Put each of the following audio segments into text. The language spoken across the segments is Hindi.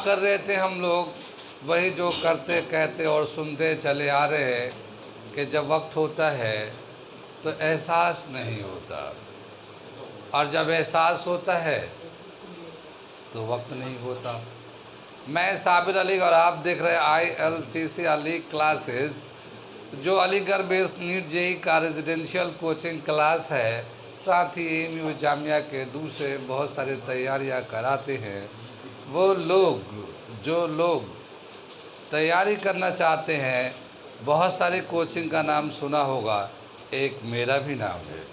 कर रहे थे हम लोग? वही जो करते कहते और सुनते चले आ रहे हैं कि जब वक्त होता है तो एहसास नहीं होता, और जब एहसास होता है तो वक्त नहीं होता। मैं साबिर अली और आप देख रहे हैं ILCC अली क्लासेस, जो अलीगढ़ बेस्ड नीट जेई का रेजिडेंशियल कोचिंग क्लास है। साथ ही AMU जामिया के दूसरे बहुत सारे तैयारियां कराते हैं। वो लोग जो लोग तैयारी करना चाहते हैं, बहुत सारे कोचिंग का नाम सुना होगा, एक मेरा भी नाम है।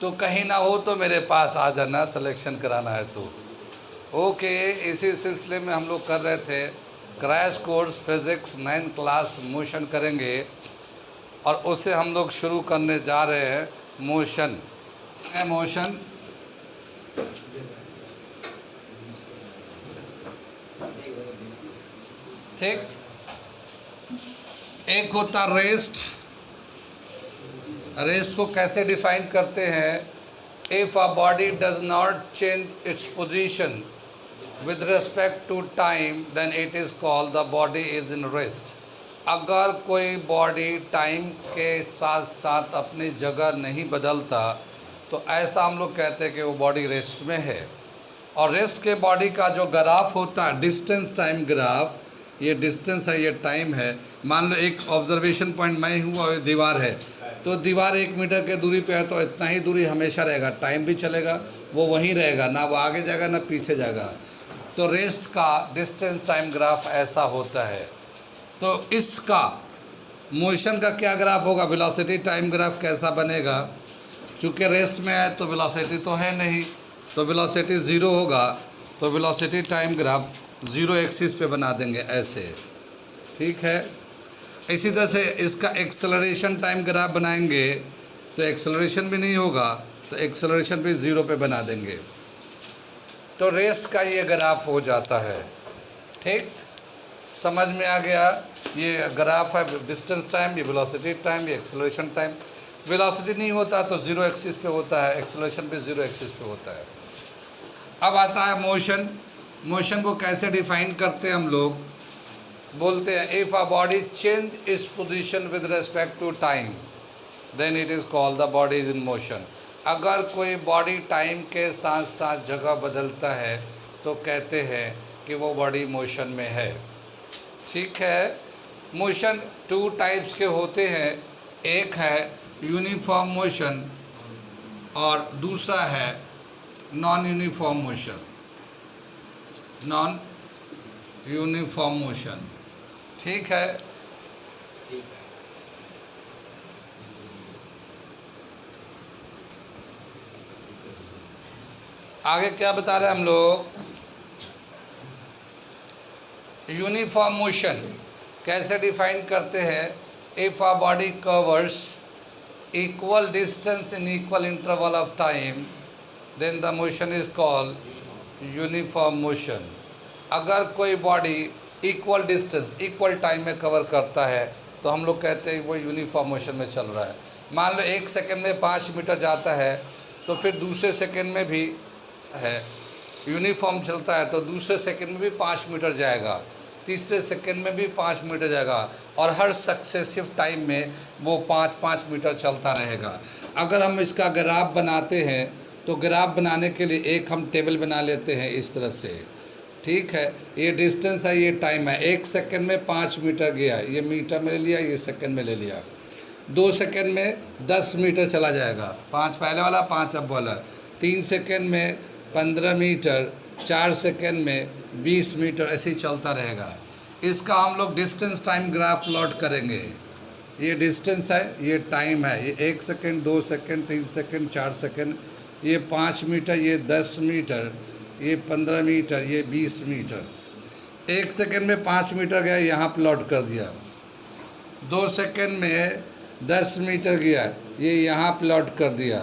तो कहीं ना हो तो मेरे पास आ जाना, सिलेक्शन कराना है तो। ओके, इसी सिलसिले में हम लोग कर रहे थे crash course physics 9th class motion करेंगे, और उससे हम लोग शुरू करने जा रहे हैं मोशन। मोशन ठीक, एक होता रेस्ट। रेस्ट को कैसे डिफाइन करते हैं? If a body does not change its position with respect to time then it is called the body is in rest. अगर कोई बॉडी टाइम के साथ साथ अपनी जगह नहीं बदलता तो ऐसा हम लोग कहते हैं कि वो बॉडी रेस्ट में है। और रेस्ट के बॉडी का जो ग्राफ होता है, डिस्टेंस टाइम ग्राफ, ये डिस्टेंस है, ये टाइम है। मान लो एक ऑब्जर्वेशन पॉइंट मैं हूँ और दीवार है, तो दीवार 1 मीटर के दूरी पे है तो इतना ही दूरी हमेशा रहेगा, टाइम भी चलेगा, वो वहीं रहेगा, ना वो आगे जाएगा ना पीछे जाएगा। तो रेस्ट का डिस्टेंस टाइम ग्राफ ऐसा होता है। तो इसका मोशन का क्या ग्राफ होगा? वेलोसिटी टाइम ग्राफ कैसा बनेगा? चूँकि रेस्ट में है तो वेलोसिटी तो है नहीं, तो वेलोसिटी 0 होगा, तो वेलोसिटी टाइम ग्राफ 0 एक्सिस पे बना देंगे ऐसे, ठीक है। इसी तरह से इसका एक्सेलरेशन टाइम ग्राफ बनाएंगे तो एक्सेलरेशन भी नहीं होगा, तो एक्सेलरेशन भी 0 पे बना देंगे। तो रेस्ट का ये ग्राफ हो जाता है, ठीक, समझ में आ गया? ये ग्राफ है डिस्टेंस टाइम, ये वेलोसिटी टाइम, ये एक्सेलरेशन टाइम। वेलोसिटी नहीं होता तो 0 एक्सिस पे होता है, एक्सेलरेशन भी 0 एक्सिस पे होता है। अब आता है मोशन। मोशन को कैसे डिफाइन करते हैं हम लोग? बोलते हैं if a body change its position with respect to time then it is called the body is in motion. अगर कोई बॉडी टाइम के साथ साथ जगह बदलता है तो कहते हैं कि वो बॉडी मोशन में है, ठीक है। मोशन 2 टाइप्स के होते हैं, एक है यूनिफॉर्म मोशन और दूसरा है non uniform motion. Non uniform motion, ठीक है। आगे क्या बता रहे हैं हम लोग? यूनिफॉर्म मोशन कैसे डिफाइन करते हैं? If a body covers equal distance in equal interval of time then the motion is called uniform motion. अगर कोई body equal distance equal time में कवर करता है तो हम लोग कहते हैं वो यूनिफॉर्म मोशन में चल रहा है। मान लो 1 सेकेंड में 5 मीटर जाता है तो फिर दूसरे सेकेंड में भी है, यूनिफॉर्म चलता है तो दूसरे सेकेंड में भी 5 मीटर जाएगा, तीसरे सेकेंड में भी 5 मीटर जाएगा, और हर सक्सेसिव टाइम में वो 5-5 मीटर चलता रहेगा। अगर हम इसका ग्राफ बनाते हैं तो ग्राफ बनाने के लिए एक हम टेबल बना लेते हैं इस तरह से, ठीक है। ये डिस्टेंस है, ये टाइम है, 1 सेकेंड में 5 मीटर गया, ये मीटर में ले लिया, ये सेकेंड में ले लिया। 2 सेकेंड में 10 मीटर चला जाएगा, 5 पहले वाला 5 अब वाला। 3 सेकेंड में 15 मीटर, 4 सेकेंड में 20 मीटर, ऐसे ही चलता रहेगा। इसका हम लोग डिस्टेंस टाइम ग्राफ प्लॉट करेंगे। ये डिस्टेंस है, ये टाइम है, ये 1 सेकेंड, 2 सेकेंड, 3 सेकेंड, 4 सेकेंड, ये 5 मीटर, ये 10 मीटर, ये 15 मीटर, ये 20 मीटर। 1 सेकेंड में 5 मीटर गया, यहाँ प्लॉट कर दिया। 2 सेकेंड में 10 मीटर गया, ये यहाँ प्लॉट कर दिया।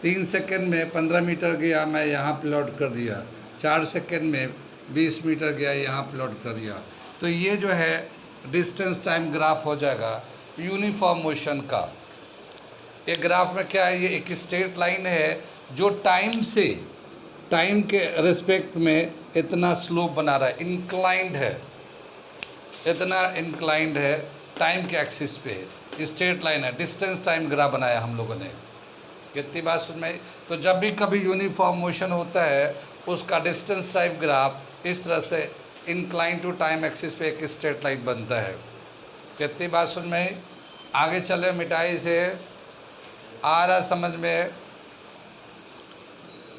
3 सेकेंड में 15 मीटर गया, मैं यहाँ प्लॉट कर दिया। 4 सेकेंड में 20 मीटर गया, यहाँ प्लॉट कर दिया। तो ये जो है डिस्टेंस टाइम ग्राफ हो जाएगा यूनिफॉर्म मोशन का। एक ग्राफ में क्या है, ये एक स्ट्रेट लाइन है जो टाइम के रिस्पेक्ट में इतना स्लोप बना रहा है, इंक्लाइंड है, इतना इंक्लाइंड है टाइम के एक्सिस पे, स्ट्रेट लाइन है, डिस्टेंस टाइम ग्राफ बनाया हम लोगों ने। कितनी बात सुन में? तो जब भी कभी यूनिफॉर्म मोशन होता है उसका डिस्टेंस टाइम ग्राफ इस तरह से इंक्लाइन टू टाइम एक्सिस पे एक स्ट्रेट लाइन बनता है। कितनी बात सुन में? आगे चले, मिटाई से आ रहा समझ में?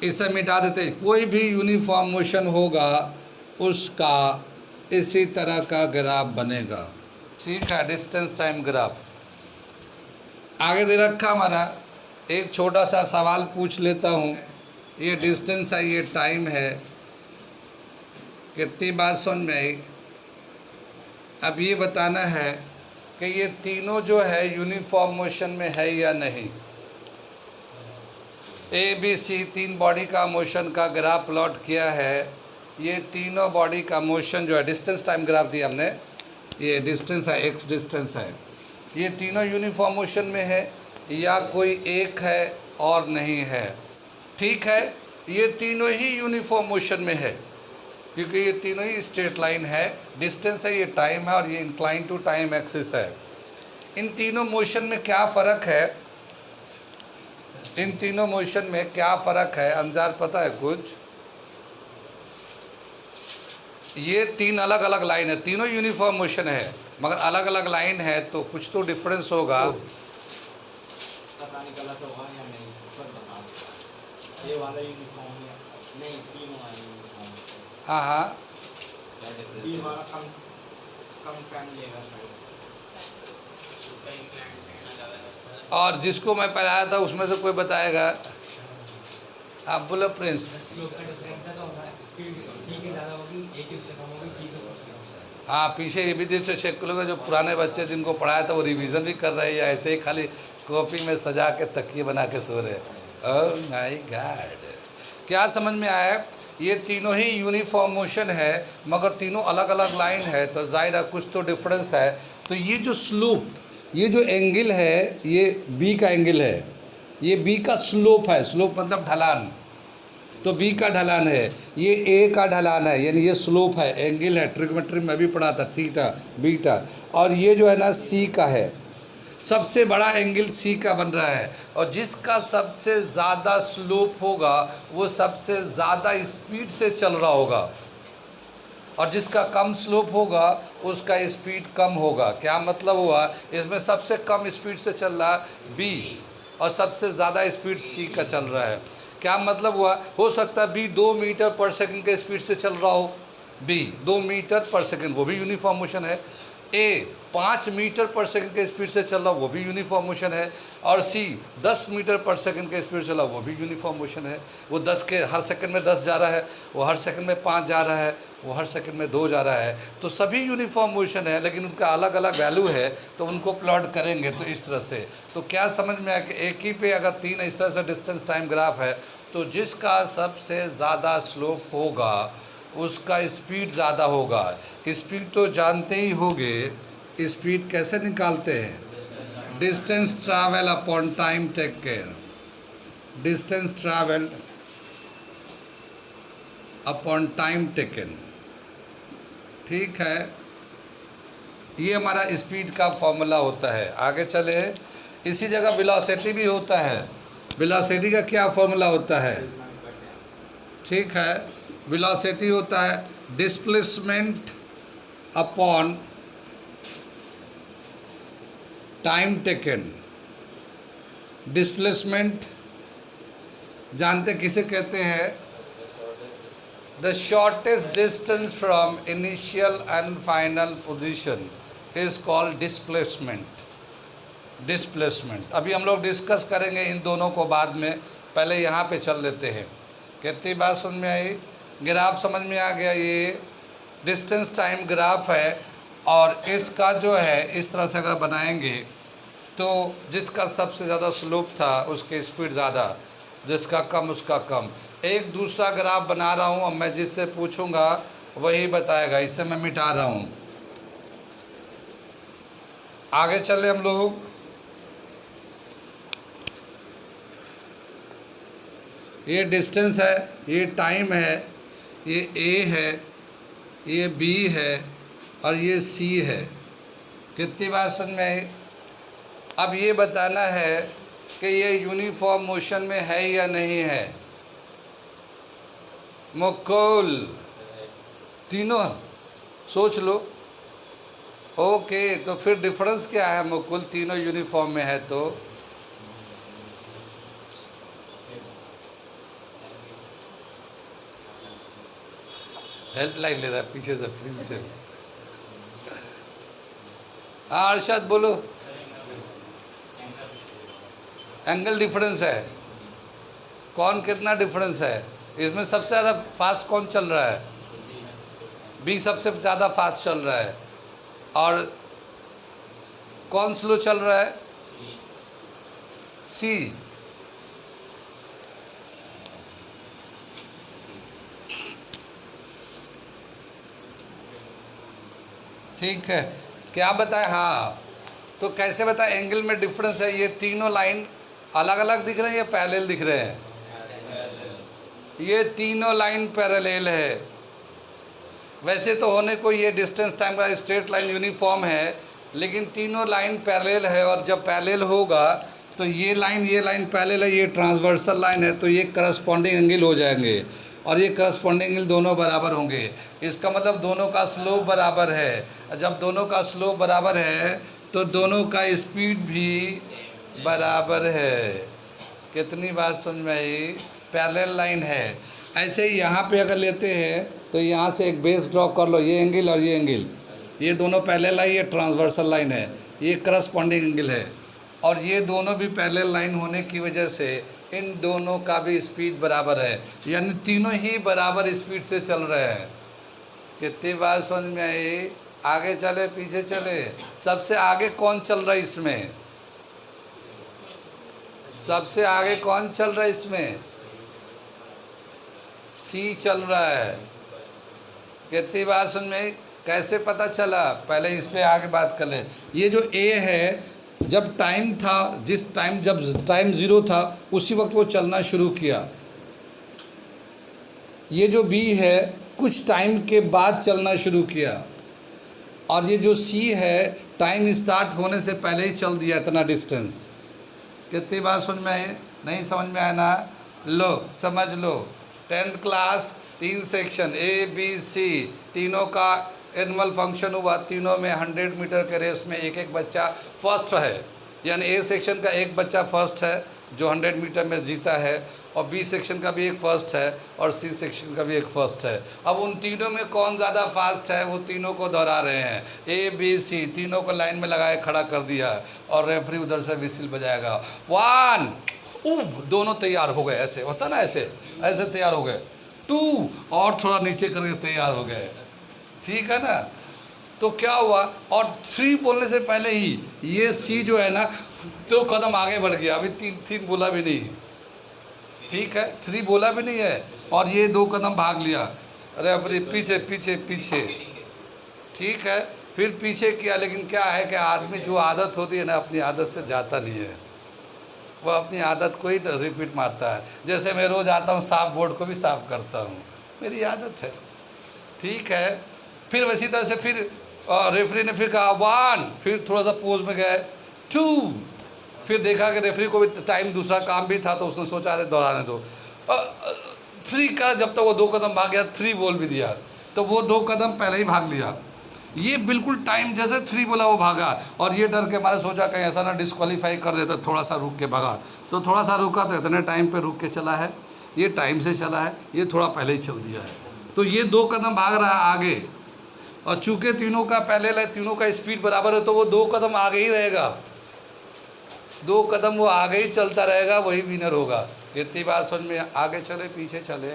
इसे मिटा देते। कोई भी यूनिफॉर्म मोशन होगा उसका इसी तरह का ग्राफ बनेगा, ठीक है, डिस्टेंस टाइम ग्राफ। आगे दे रखा हमारा, एक छोटा सा सवाल पूछ लेता हूँ। ये डिस्टेंस है, ये टाइम है। कितनी बात सुन में आई? अब ये बताना है कि ये तीनों जो है यूनिफॉर्म मोशन में है या नहीं। ए बी सी तीन बॉडी का मोशन का ग्राफ प्लॉट किया है। ये तीनों बॉडी का मोशन जो है, डिस्टेंस टाइम ग्राफ दिया हमने, ये डिस्टेंस है, एक्स डिस्टेंस है। ये तीनों यूनिफॉर्म मोशन में है या कोई एक है और नहीं है? ठीक है, ये तीनों ही यूनिफॉर्म मोशन में है क्योंकि ये तीनों ही स्ट्रेट लाइन है, डिस्टेंस है, ये टाइम है और ये इंक्लाइन टू टाइम एक्सिस है। इन तीनों मोशन में क्या फ़र्क है? इन तीनों मोशन में क्या फ़र्क है? अंजार पता है कुछ? ये तीन अलग अलग लाइन है, तीनों यूनिफॉर्म मोशन है मगर अलग अलग लाइन है, तो कुछ तो डिफरेंस होगा। पता नहीं गलत होगा या नहीं, पर बता। ये वाला यूनिफॉर्म है नहीं, तीनों वाला यूनिफॉर्म। हाँ हाँ, ये वाला कम कम टाइम लेगा शायद। और जिसको मैं पढ़ाया था उसमें से कोई बताएगा? आप बोलो प्रिंस। हाँ, पीछे ये भी देखो चेक करोगे, जो पुराने बच्चे जिनको पढ़ाया था वो रिवीजन भी कर रहे हैं या ऐसे ही खाली कॉपी में सजा के तकिए बना के सो रहे हैं। ओह माय गॉड, क्या समझ में आया? ये तीनों ही यूनिफॉर्म मोशन है मगर तीनों अलग अलग लाइन है, तो जाहिर है कुछ तो डिफरेंस है। तो ये जो स्लोप, ये जो एंगल है, ये बी का एंगल है, ये बी का स्लोप है। स्लोप मतलब ढलान, तो बी का ढलान है, ये ए का ढलान है, यानी ये स्लोप है, एंगल है। ट्रिग्नोमेट्री में भी पढ़ा था, थीटा बीटा। और ये जो है ना सी का है, सबसे बड़ा एंगल सी का बन रहा है। और जिसका सबसे ज़्यादा स्लोप होगा वो सबसे ज़्यादा स्पीड से चल रहा होगा और जिसका कम स्लोप होगा उसका स्पीड कम होगा। क्या मतलब हुआ? इसमें सबसे कम स्पीड से चल रहा है बी और सबसे ज़्यादा स्पीड सी का चल रहा है। क्या मतलब हुआ? हो सकता है बी 2 मीटर पर सेकंड के स्पीड से चल रहा हो, बी 2 मीटर पर सेकंड, वो भी यूनिफॉर्म मोशन है। ए 5 मीटर पर सेकंड के स्पीड से चल रहा, वो भी यूनिफॉर्म मोशन है। और सी 10 मीटर पर सेकंड के स्पीड से चल रहा, वो भी यूनिफॉर्म मोशन है। वो 10 के हर सेकंड में 10 जा रहा है, वो हर सेकंड में 5 जा रहा है, वो हर सेकंड में 2 जा रहा है। तो सभी यूनिफॉर्म मोशन है लेकिन उनका अलग अलग वैल्यू है, तो उनको प्लॉट करेंगे तो इस तरह से। तो क्या समझ में आया कि एक ही पे अगर 3 इस तरह से डिस्टेंस टाइम ग्राफ है तो जिसका सबसे ज़्यादा स्लोप होगा उसका स्पीड ज़्यादा होगा। स्पीड तो जानते ही होंगे, स्पीड कैसे निकालते हैं? Distance travel upon time taken, distance travel upon time taken, ठीक है। ये हमारा स्पीड का फॉर्मूला होता है। आगे चले, इसी जगह वेलोसिटी भी होता है। वेलोसिटी का क्या फॉर्मूला होता है? ठीक है, वेलोसिटी होता है displacement upon time taken. Displacement जानते किसे कहते हैं? The shortest distance from initial and final position is called displacement. Displacement अभी हम लोग डिस्कस करेंगे इन दोनों को बाद में, पहले यहाँ पे चल लेते हैं। कितनी बात समझ में आई? ग्राफ समझ में आ गया? ये डिस्टेंस टाइम ग्राफ है और इसका जो है इस तरह से अगर बनाएंगे तो जिसका सबसे ज़्यादा स्लोप था उसकी स्पीड ज़्यादा, जिसका कम उसका कम। एक दूसरा ग्राफ बना रहा हूँ, अब मैं जिससे पूछूंगा वही बताएगा, इसे मैं मिटा रहा हूँ। आगे चले हम लोग। ये डिस्टेंस है, ये टाइम है, ये ए है, ये बी है और ये सी है। कितनी बात समझ में आई? अब ये बताना है कि ये यूनिफॉर्म मोशन में है या नहीं है। मुकुल, तीनों सोच लो। ओके, तो फिर डिफरेंस क्या है मुकुल? तीनों यूनिफॉर्म में है तो हेल्पलाइन ले रहा है पीछे से, प्लीज से। हाँ अरशद बोलो। एंगल डिफरेंस है। कौन कितना डिफरेंस है इसमें? सबसे ज़्यादा फास्ट कौन चल रहा है? बी सबसे ज़्यादा फास्ट चल रहा है। और कौन स्लो चल रहा है? सी। ठीक है, क्या बताए? हाँ, तो कैसे बताए एंगल में डिफरेंस है? ये तीनों लाइन अलग अलग दिख रहे हैं या पैरेलल दिख रहे हैं? ये तीनों लाइन पैरेलल है। वैसे तो होने को ये डिस्टेंस टाइम का स्ट्रेट लाइन यूनिफॉर्म है, लेकिन तीनों लाइन पैरेलल है। और जब पैरेलल होगा तो ये लाइन पैरेलल है, ये ट्रांसवर्सल लाइन है, तो ये करस्पॉन्डिंग एंगल हो जाएंगे। और ये करस्पॉन्डिंग एंगल दोनों बराबर होंगे। इसका मतलब दोनों का स्लोप बराबर है। जब दोनों का स्लोप बराबर है तो दोनों का स्पीड भी बराबर है। कितनी बात समझ में आई? पैरेलल लाइन है। ऐसे ही यहाँ पे अगर लेते हैं तो यहाँ से एक बेस ड्रॉ कर लो, ये एंगल और ये एंगल, ये दोनों पैरेलल लाइन, ये ट्रांसवर्सल लाइन है, ये करस्पॉन्डिंग एंगल है। और ये दोनों भी पैरेलल लाइन होने की वजह से इन दोनों का भी स्पीड बराबर है, यानी तीनों ही बराबर स्पीड से चल रहे हैं। कितनी बात समझ में आई? आगे चले पीछे चले? सबसे आगे कौन चल रहा है इसमें? सबसे आगे कौन चल रहा है इसमें? सी चल रहा है। कितनी बात समझ में आई? कैसे पता चला? पहले इस पे आगे बात कर ले। ये जो ए है, जब टाइम था, जब टाइम ज़ीरो था उसी वक्त वो चलना शुरू किया। ये जो बी है कुछ टाइम के बाद चलना शुरू किया। और ये जो सी है टाइम स्टार्ट होने से पहले ही चल दिया इतना डिस्टेंस। कितनी बात समझ में आई? नहीं समझ में आया ना? लो समझ लो। 10th class 3 section A B C, तीनों का एनुअल फंक्शन हुआ। तीनों में 100 मीटर के रेस में एक एक बच्चा फर्स्ट है, यानी ए सेक्शन का एक बच्चा फर्स्ट है जो 100 मीटर में जीता है, और बी सेक्शन का भी एक फर्स्ट है और सी सेक्शन का भी एक फर्स्ट है। अब उन तीनों में कौन ज़्यादा फास्ट है वो तीनों को दोहरा रहे हैं। ए बी सी तीनों को लाइन में लगाए खड़ा कर दिया और रेफरी उधर से विसिल बजाएगा। 1 दोनों तैयार हो गए, ऐसे होता ना, ऐसे ऐसे तैयार हो गए। 2 और थोड़ा नीचे करके तैयार हो गए। ठीक है ना? तो क्या हुआ? और 3 बोलने से पहले ही ये सी जो है ना 2 कदम आगे बढ़ गया। अभी 3 बोला भी नहीं। ठीक है, 3 बोला भी नहीं है और ये 2 कदम भाग लिया। रेफरी पीछे पीछे पीछे। ठीक है, फिर पीछे किया। लेकिन क्या है कि आदमी जो आदत होती है ना, अपनी आदत से जाता नहीं है, वह अपनी आदत को ही रिपीट मारता है। जैसे मैं रोज़ आता हूँ साफ बोर्ड को भी साफ करता हूँ, मेरी आदत है। ठीक है, फिर वैसी तरह से फिर रेफरी ने फिर कहा 1, फिर थोड़ा सा पोज में गए 2, फिर देखा कि रेफरी को भी टाइम दूसरा काम भी था तो उसने सोचा अरे दोहराने दो। 3 का जब तक वो 2 कदम भाग गया 3 बोल भी दिया, तो वो 2 कदम पहले ही भाग लिया। ये बिल्कुल टाइम जैसे 3 बोला वो भागा, और ये डर के मारे सोचा कहीं ऐसा ना डिस्क्वालीफाई कर देता, थोड़ा सा रुक के भागा। तो थोड़ा सा रुका तो इतने टाइम पे रुक के चला है, ये टाइम से चला है, ये थोड़ा पहले ही चल दिया है। तो ये 2 कदम भाग रहा है आगे, और चूंकि तीनों का पहले तीनों का स्पीड बराबर है तो वो 2 कदम आगे ही रहेगा। 2 कदम वो आगे ही चलता रहेगा, वही विनर होगा। कितनी बात समझ में? आगे चले पीछे चले?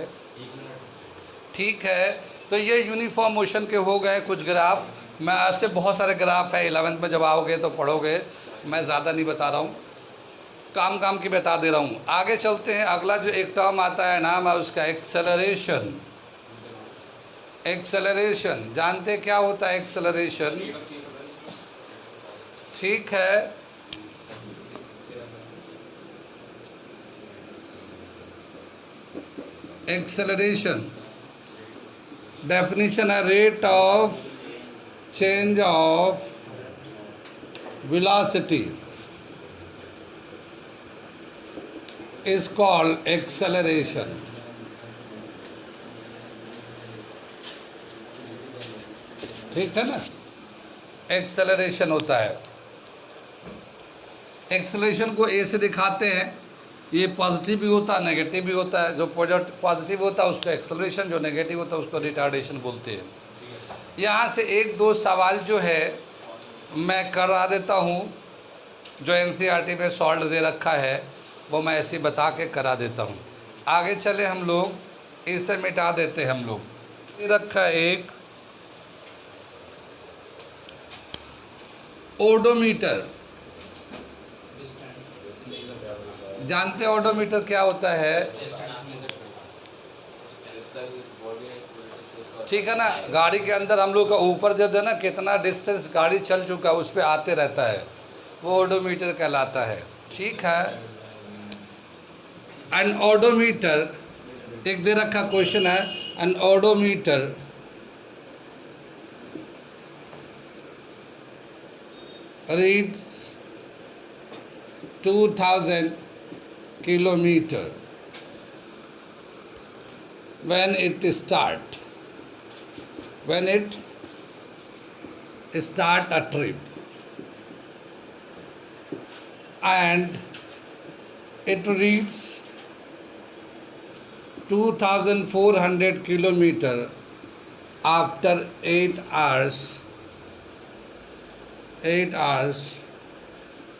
ठीक है, तो ये यूनिफॉर्म मोशन के हो गए कुछ ग्राफ। मैं ऐसे बहुत सारे ग्राफ है, 11th में जब आओगे तो पढ़ोगे, मैं ज़्यादा नहीं बता रहा हूँ, काम काम की बता दे रहा हूँ। आगे चलते हैं। अगला जो एक टर्म आता है नाम है उसका एक्सेलरेशन। एक्सेलरेशन जानते क्या होता है एक्सेलरेशन? ठीक है, एक्सेलरेशन definition है rate of change of velocity is called acceleration. ठीक है ना, एक्सेलरेशन होता है। एक्सेलरेशन को ए से दिखाते हैं, ये पॉजिटिव भी होता है नेगेटिव भी होता है। जो पॉजिटिव होता है उसको एक्सेलरेशन, जो नेगेटिव होता है उसको रिटार्डेशन बोलते हैं। यहाँ से एक दो सवाल जो है मैं करा देता हूँ, जो एनसीईआरटी में सॉल्व दे रखा है वो मैं ऐसे ही बता के करा देता हूँ। आगे चले हम लोग, इसे मिटा देते हैं हम लोग। दे रखा है एक ओडोमीटर, जानते हैं ओडोमीटर क्या होता है? ठीक है ना, गाड़ी के अंदर हम लोग का ऊपर जो है ना कितना डिस्टेंस गाड़ी चल चुका है उस पर आते रहता है, वो ओडोमीटर कहलाता है। ठीक है, एन ओडोमीटर, एक दे रखा क्वेश्चन है, an odometer reads 2000 kilometer when it start a trip, and it reads 2400 kilometer after 8 hours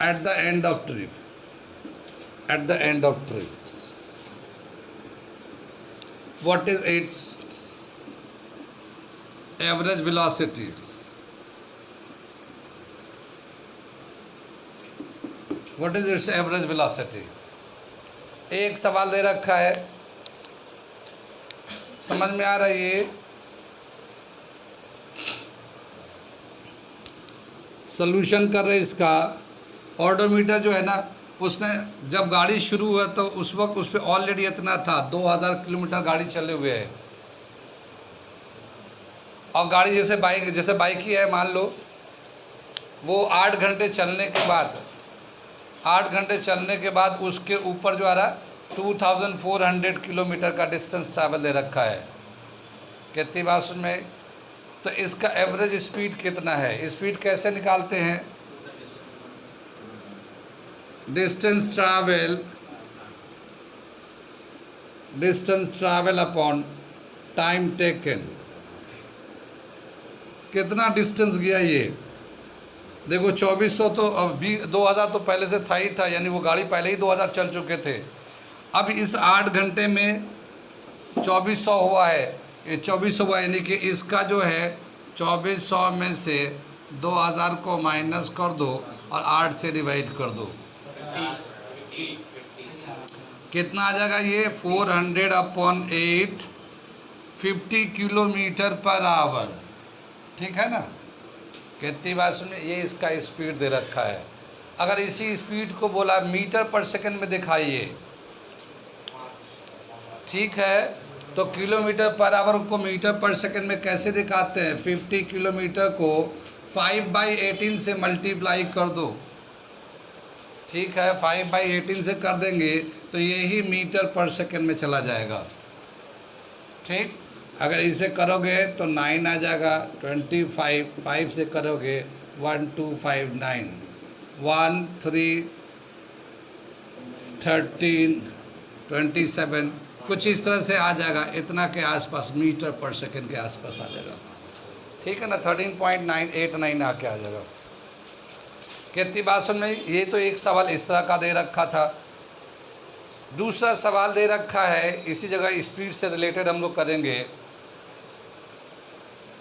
at the end of trip. What is its average velocity? What is its average velocity? एक सवाल दे रखा है, समझ में आ रहा है? ये सॉल्यूशन कर रहे इसका। ऑडोमीटर जो है ना, उसने जब गाड़ी शुरू हुआ तो उस वक्त उस पर ऑलरेडी इतना था, 2000 किलोमीटर गाड़ी चले हुए है। और गाड़ी जैसे बाइक ही है, मान लो वो 8 घंटे चलने के बाद उसके ऊपर जो आ रहा 2400 किलोमीटर का डिस्टेंस ट्रैवल दे रखा है। कितनी बात सुन में? तो इसका एवरेज स्पीड कितना है? स्पीड कैसे निकालते हैं? Distance travel upon time taken. कितना डिस्टेंस गया ये देखो, 2400 तो 2000 तो पहले से था ही था, यानी वो गाड़ी पहले ही 2000 चल चुके थे। अब इस 8 घंटे में 2400 हुआ है, ये 2400 हुआ, यानी कि इसका जो है 2400 में से 2000 को माइनस कर दो और 8 से डिवाइड कर दो, कितना आ जाएगा ये? 400/8, 50 किलोमीटर पर आवर। ठीक है ना, कितनी बात सुनिए, ये इसका स्पीड दे रखा है। अगर इसी स्पीड को बोला मीटर पर सेकंड में दिखाइए, ठीक है, तो किलोमीटर पर आवर को मीटर पर सेकंड में कैसे दिखाते हैं? 50 किलोमीटर को 5/18 से मल्टीप्लाई कर दो। ठीक है, 5/18 से कर देंगे तो यही मीटर पर सेकंड में चला जाएगा। ठीक, अगर इसे करोगे तो 9 आ जाएगा, 25, 5 से करोगे 1259, 1 3 13 27, कुछ इस तरह से आ जाएगा, इतना के आसपास, मीटर पर सेकंड के आसपास आ जाएगा। ठीक है ना, 13.989 आके आ जाएगा। कितनी बात सुन में? ये तो एक सवाल इस तरह का दे रखा था। दूसरा सवाल दे रखा है, इसी जगह स्पीड से रिलेटेड हम लोग करेंगे।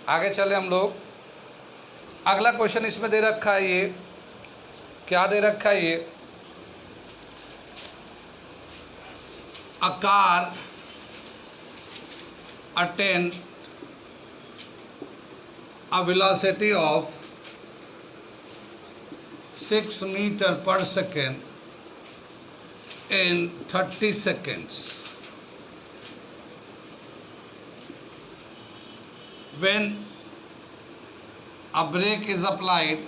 आगे चले हम लोग, अगला क्वेश्चन इसमें दे रखा है, ये क्या दे रखा है? ये a car attain a velocity of 6 meters per second in 30 seconds. when a brake is applied,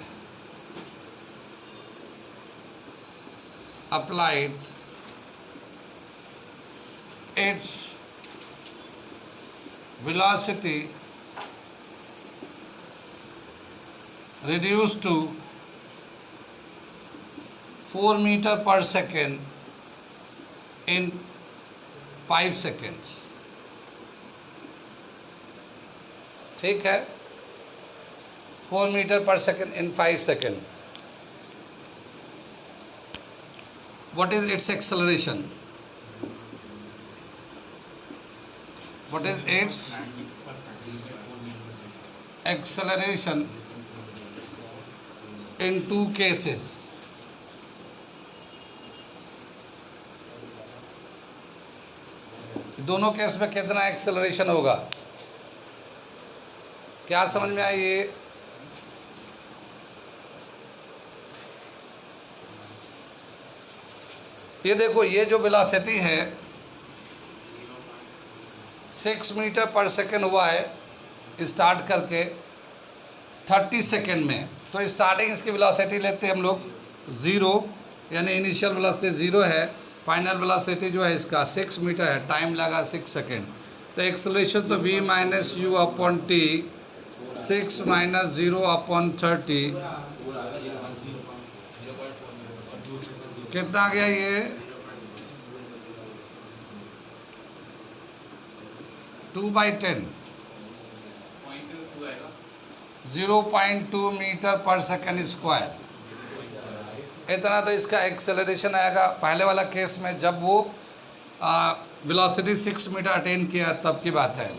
its velocity reduced to 4 meter per second in 5 seconds. ठीक है, 4 meter per second in 5 seconds. What is its acceleration? What is its acceleration in two cases? दोनों केस में कितना एक्सेलरेशन होगा? क्या समझ में आई ये देखो, ये जो वेलोसिटी है 6 मीटर पर सेकेंड हुआ है स्टार्ट करके 30 सेकेंड में। तो स्टार्टिंग इसकी वेलोसिटी लेते हैं हम लोग 0, यानी इनिशियल वेलोसिटी 0 है, फाइनल वेलोसिटी जो है इसका 6 मीटर है, टाइम लगा 6 सेकेंड। तो एक्सेलरेशन तो v minus you upon T, 6 minus 0 upon 30 कितना आ गया ये 2/10, 0.2 मीटर पर सेकेंड स्क्वायर। इतना तो इसका एक्सेलरेशन आएगा पहले वाला केस में, जब वो वेलोसिटी 6 मीटर अटेन किया तब की बात है।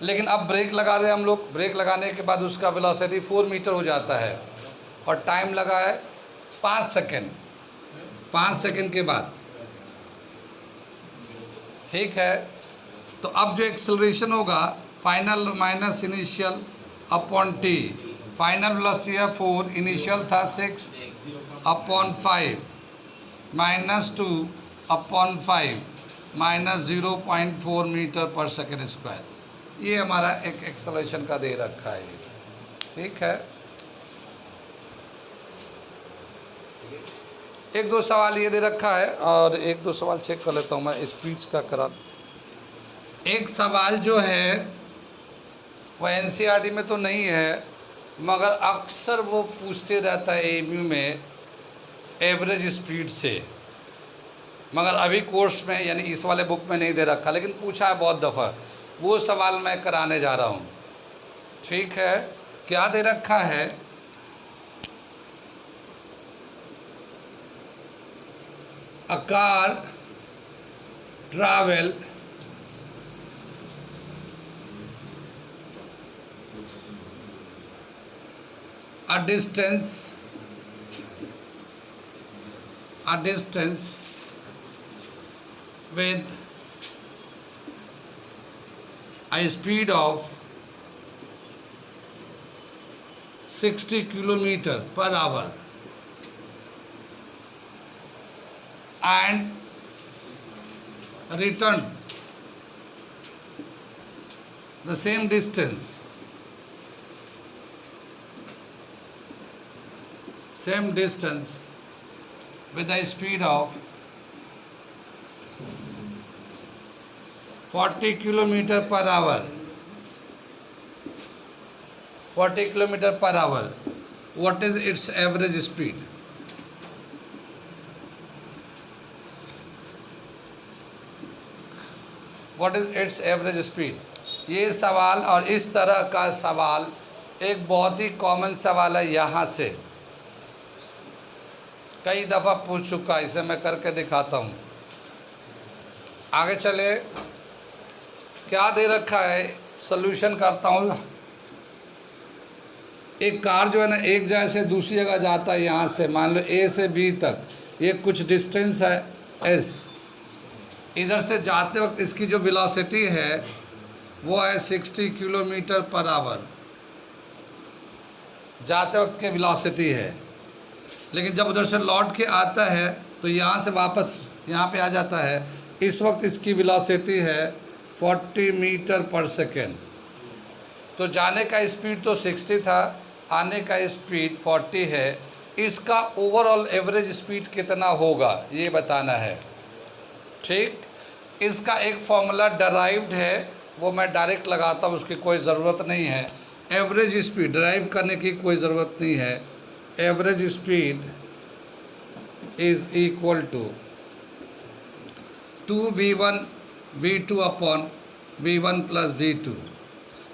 लेकिन अब ब्रेक लगा रहे हैं हम लोग, ब्रेक लगाने के बाद उसका वेलोसिटी 4 मीटर हो जाता है और टाइम लगा है 5 सेकेंड, 5 सेकेंड के बाद। ठीक है, तो अब जो एक्सेलरेशन होगा final minus initial upon t, final velocity है 4, इनिशियल था 6 upon 5 minus 2 upon 5 minus 0.4 meter per second square. ये हमारा एक एक्सेलरेशन का दे रखा है। ठीक है, एक दो सवाल ये दे रखा है और एक दो सवाल चेक कर लेता हूँ मैं स्पीड्स का करा। एक सवाल जो है वह एनसीईआरटी में तो नहीं है, मगर अक्सर वो पूछते रहता है एएमयू में एवरेज स्पीड से, मगर अभी कोर्स में यानी इस वाले बुक में नहीं दे रखा, लेकिन पूछा है बहुत दफ़ा। वो सवाल मैं कराने जा रहा हूँ। ठीक है, क्या दे रखा है? A car travel a distance with a speed of 60 kilometer per hour and return the same distance with a speed of 40 kilometer per hour. 40 kilometer per hour. What is its average speed? What is its average speed? ये सवाल और इस तरह का सवाल एक बहुत ही कॉमन सवाल है, यहाँ से कई दफ़ा पूछ चुका। इसे मैं करके दिखाता हूँ। आगे चले, क्या दे रखा है, सॉल्यूशन करता हूँ। एक कार जो है ना, एक जगह से दूसरी जगह जाता है, यहाँ से मान लो ए से बी तक, ये कुछ डिस्टेंस है एस। इधर से जाते वक्त इसकी जो वेलोसिटी है वो है 60 किलोमीटर पर आवर, जाते वक्त की वेलोसिटी है। लेकिन जब उधर से लौट के आता है तो यहाँ से वापस यहाँ पे आ जाता है। इस वक्त इसकी वेलोसिटी है 40 मीटर पर सेकेंड। तो जाने का स्पीड तो 60 था, आने का स्पीड 40 है। इसका ओवरऑल एवरेज स्पीड कितना होगा ये बताना है। ठीक, इसका एक फॉर्मूला डराइव्ड है, वो मैं डायरेक्ट लगाता हूँ, उसकी कोई ज़रूरत नहीं है। एवरेज स्पीड डराइव करने की कोई ज़रूरत नहीं है। Average speed is equal to 2v1 v2 upon v1 plus v2।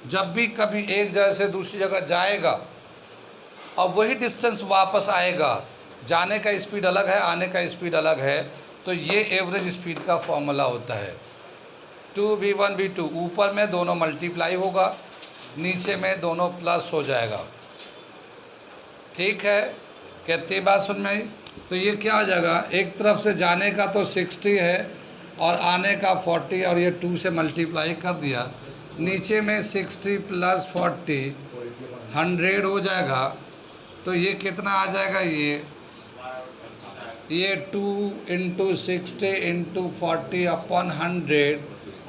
जब भी कभी एक जगह से दूसरी जगह जाएगा और वही डिस्टेंस वापस आएगा, जाने का स्पीड अलग है, आने का स्पीड अलग है, तो ये एवरेज स्पीड का फॉर्मूला होता है। 2v1 v2, ऊपर में दोनों मल्टीप्लाई होगा, नीचे में दोनों प्लस हो जाएगा। ठीक है, कितनी बात सुन में आई? तो ये क्या हो जाएगा, एक तरफ से जाने का तो 60 है और आने का 40, और ये 2 से मल्टीप्लाई कर दिया, नीचे में 60 प्लस 40 100 हो जाएगा। तो ये कितना आ जाएगा, ये 2 इंटू 60 इंटू 40 अपॉन 100,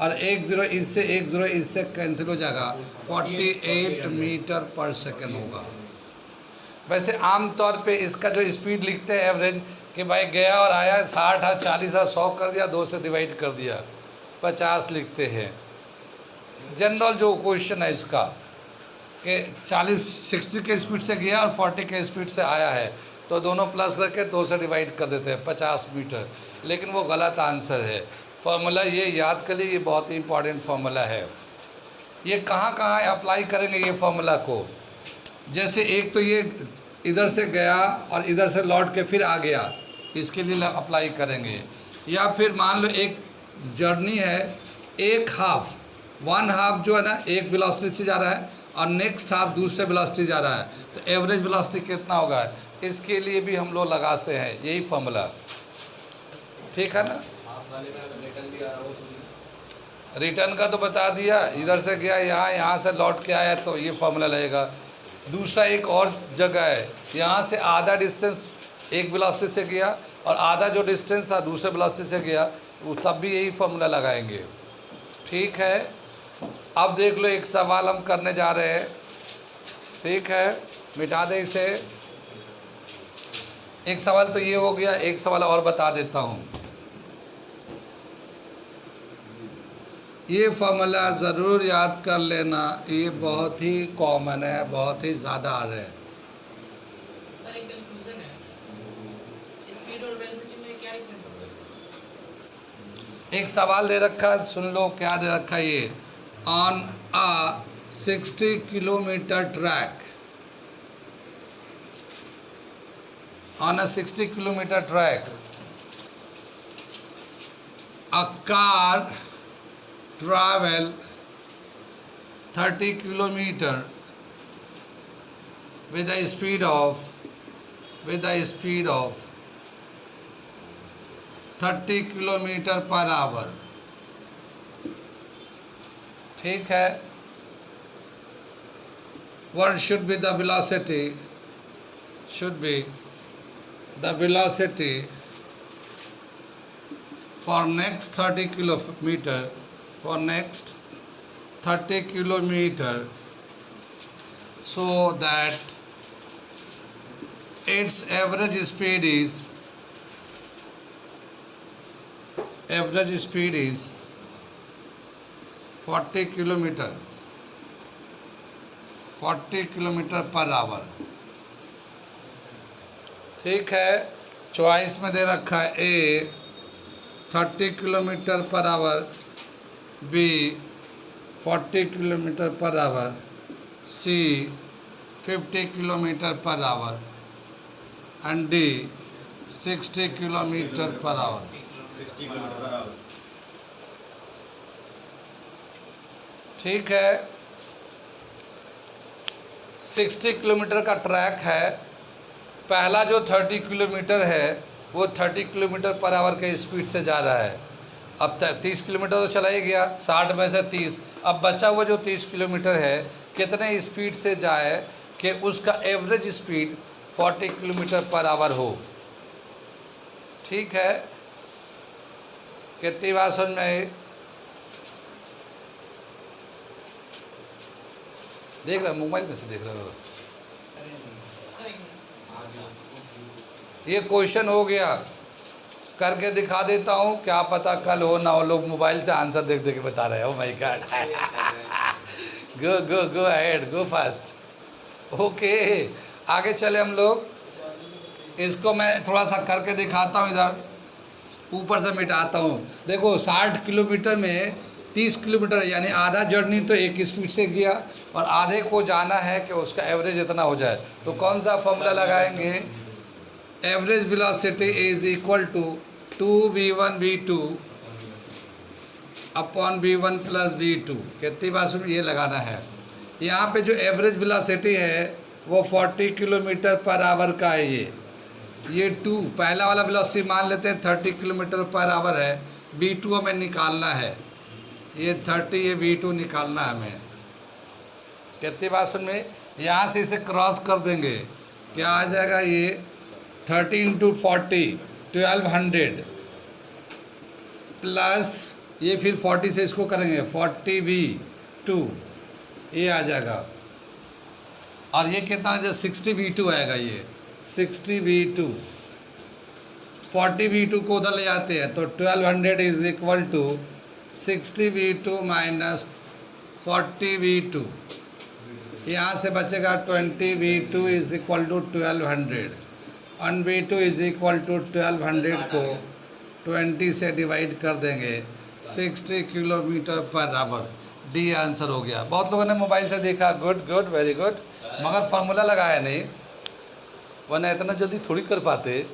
और एक ज़ीरो इससे कैंसिल हो जाएगा, 48 मीटर पर सेकेंड होगा। वैसे आम तौर पे इसका जो स्पीड लिखते हैं एवरेज, कि भाई गया और आया 60 है, 40 है, 100 कर दिया, 2 से डिवाइड कर दिया, 50 लिखते हैं। जनरल जो क्वेश्चन है इसका कि 60 के स्पीड से गया और 40 के स्पीड से आया है, तो दोनों प्लस करके 2 से डिवाइड कर देते हैं, 50 मीटर। लेकिन वो गलत आंसर है। फार्मूला ये याद कर लीजिए, ये बहुत ही इंपॉर्टेंट फार्मूला है। ये कहाँ कहाँ अप्लाई करेंगे ये फार्मूला को? जैसे एक तो ये इधर से गया और इधर से लौट के फिर आ गया, इसके लिए अप्लाई करेंगे। या फिर मान लो एक जर्नी है, एक वन हाफ जो है ना, एक वेलोसिटी से जा रहा है और नेक्स्ट हाफ दूसरे वेलोसिटी जा रहा है, तो एवरेज वेलोसिटी कितना होगा, इसके लिए भी हम लोग लगाते हैं यही फार्मूला। ठीक है ना? रिटर्न का तो बता दिया, इधर से गया यहाँ से लौट के आया, तो ये फार्मूला लगेगा। दूसरा एक और जगह है, यहाँ से आधा डिस्टेंस एक वेलोसिटी से गया और आधा जो डिस्टेंस था दूसरे वेलोसिटी से गया, वो तब भी यही फार्मूला लगाएंगे। ठीक है, अब देख लो एक सवाल हम करने जा रहे हैं। ठीक है, मिटा दे इसे। एक सवाल तो ये हो गया, एक सवाल और बता देता हूँ। ये फार्मूला ज़रूर याद कर लेना, ये बहुत ही कॉमन है, बहुत ही ज़्यादा आ रहा है। सर एक कंफ्यूजन है, स्पीड और वेलोसिटी में क्या डिफरेंस है? एक सवाल दे रखा है, सुन लो क्या दे रखा है ये। On a 60 kilometre track, on a 60 kilometre track, a car travel 30 kilometer with a speed of 30 kilometer per hour. ठीक है, what should be the velocity? Should be the velocity for next 30 kilometer, for next 30 kilometer, so that its average speed is 40 kilometer per hour. ठीक है, चॉइस में दे रखा है A 30 kilometer per hour, B 40 kilometer per hour, C 50 kilometer per hour, and D 60 kilometer per hour. 60 kilometer per hour. ठीक है, 60 किलोमीटर का ट्रैक है। पहला जो 30 किलोमीटर है वो 30 किलोमीटर पर आवर के स्पीड से जा रहा है। अब तक 30 किलोमीटर तो चला ही गया, 60 में से 30, अब बचा हुआ जो 30 किलोमीटर है कितने स्पीड से जाए कि उसका average speed 40 kilometer per our हो। ठीक है, कितनी बात समझ में आई? देख रहे हो, मोबाइल में से देख रहे हो। सर एक मिनट। ये क्वेश्चन हो गया, करके दिखा देता हूँ, क्या पता कल हो ना हो, लोग मोबाइल से आंसर देख देख के बता रहे हो। My God, go go go ahead, go fast. Okay, आगे चले हम लोग। इसको मैं थोड़ा सा करके दिखाता हूँ, इधर ऊपर से मिटाता हूँ। देखो 60 किलोमीटर में 30 किलोमीटर, यानी आधा जर्नी तो एक स्पीड से किया और आधे को जाना है कि उसका एवरेज इतना हो जाए। तो कौन सा फॉर्मूला लगाएंगे? Average velocity is equal to 2v1v2 upon v1 plus v2। कितनी बात सुन, ये लगाना है। यहाँ पे जो एवरेज वेलोसिटी है वो 40 किलोमीटर पर आवर का है। ये 2 पहला वाला वेलोसिटी मान लेते हैं 30 किलोमीटर पर आवर है। v2 हमें निकालना है, ये 30, ये v2 निकालना है हमें। कितनी बात सुन में, यहाँ से इसे क्रॉस कर देंगे, क्या आ जाएगा? ये 30 इंटू 40 1200 प्लस ये फिर 40 से इसको करेंगे 40v2, ये आ जाएगा। और ये कितना जो 60v2 आएगा, ये 60v2। 40v2 को उधर ले जाते हैं तो 1200 is equal to 60v2 minus 40v2। यहाँ से बचेगा 20v2 इज इक्वल टू 1200 और v2 इज इक्वल टू 1200 को 20 से डिवाइड कर देंगे, 60 kilometer per our. D answer हो गया। बहुत लोगों ने मोबाइल से देखा, गुड गुड वेरी गुड, मगर फार्मूला लगाया नहीं, वरना इतना जल्दी थोड़ी कर पाते।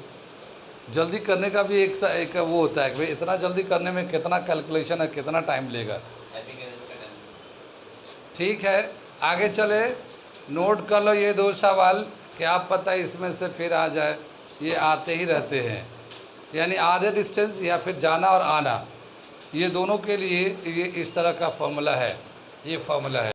जल्दी करने का भी एक वो होता है कि भाई इतना जल्दी करने में कितना कैलकुलेशन है, कितना टाइम लेगा। ठीक है, आगे चले, नोट कर लो ये 2 सवाल, क्या पता इसमें से फिर आ जाए, ये आते ही रहते हैं। यानी आधे डिस्टेंस या फिर जाना और आना, ये दोनों के लिए ये इस तरह का फॉर्मूला है, ये फॉर्मूला है।